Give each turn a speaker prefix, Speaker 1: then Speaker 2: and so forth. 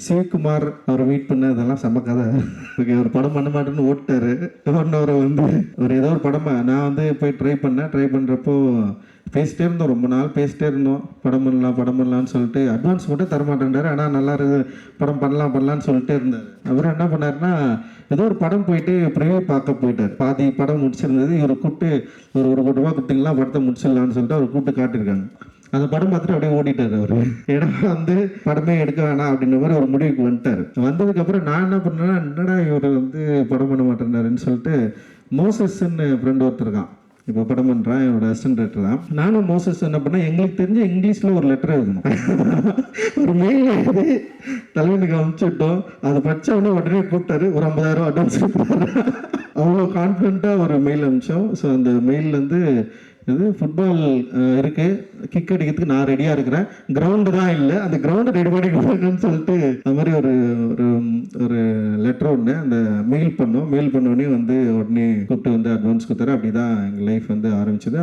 Speaker 1: சிவகுமார் அவரை மீட் பண்ண அதெல்லாம் செம்ம கதை. ஓகே, ஒரு படம் பண்ண மாட்டேன்னு ஓட்டாரு. ஒன்னவரை வந்து ஒரு ஏதோ ஒரு படம் நான் வந்து போய் ட்ரை பண்ணுறப்போ பேசிட்டே இருந்தோம், ரொம்ப நாள் பேசிட்டே இருந்தோம். படம் பண்ணலாம்னு சொல்லிட்டு அட்வான்ஸ் மட்டும் தரமாட்டேன்றாரு. ஆனால் நல்லா இருக்குது, படம் பண்ணலாம்னு சொல்லிட்டே இருந்தார். அப்புறம் என்ன பண்ணாருன்னா, ஏதோ ஒரு படம் போயிட்டு ப்ரிவியூ பார்க்க போயிட்டார். பாதி படம் முடிச்சிருந்தது. இவர் கூப்பிட்டு ஒரு 1 கோடி ரூபா கொடுத்தீங்களா படத்தை முடிச்சிடலான்னு சொல்லிட்டு அவர் கூப்பிட்டு காட்டியிருக்காங்க. அந்த படம் பார்த்துட்டு அப்படியே ஓடிட்டார் அவர். ஏன்னா வந்து படமே எடுக்க வேணாம் அப்படின்ற மாதிரி ஒரு முடிவுக்கு வந்துட்டார். வந்ததுக்கப்புறம் நான் என்ன பண்ணேன்னா, என்னடா இவர் வந்து படம் பண்ண மாட்டேன்னாருன்னு சொல்லிட்டு மோசஸ்ன்னு ஃப்ரெண்ட் ஒருத்தர் இருக்கான், இப்போ படம் பண்ணுறான், என்னோட அசிஸ்டன்ட் டைரக்டர் தான். நானும் மோசஸ் என்ன பண்ணேன், எங்களுக்கு தெரிஞ்ச இங்கிலீஷில் ஒரு லெட்டர் எழுதணும். ஒரு மெயில் எழுதி தலைவனுக்கு அனுப்பிச்சுட்டோம். அதை படித்தவொடனே உடனே கூப்பிட்டாரு, ஒரு 50,000 அட்வான்ஸ் கொடுத்தாரு. அவ்வளோ கான்ஃபிடண்ட்டாக ஒரு மெயில் அனுப்பிச்சோம். ஸோ அந்த மெயிலேருந்து இது ஃபுட்பால் இருக்குது, கிக் அடிக்கிறதுக்கு நான் ரெடியாக இருக்கிறேன், கிரவுண்டு தான் இல்லை, அந்த கிரவுண்டை ரெடி பண்ணி கொடுக்குன்னு சொல்லிட்டு அது மாதிரி ஒரு ஒரு லெட்டர் ஒன்று அந்த மெயில் பண்ணோடனே வந்து உடனே கூப்பிட்டு வந்து அட்வான்ஸ் கொடுத்தாரு. அப்படி தான் எங்கள் லைஃப் வந்து ஆரம்பிச்சது.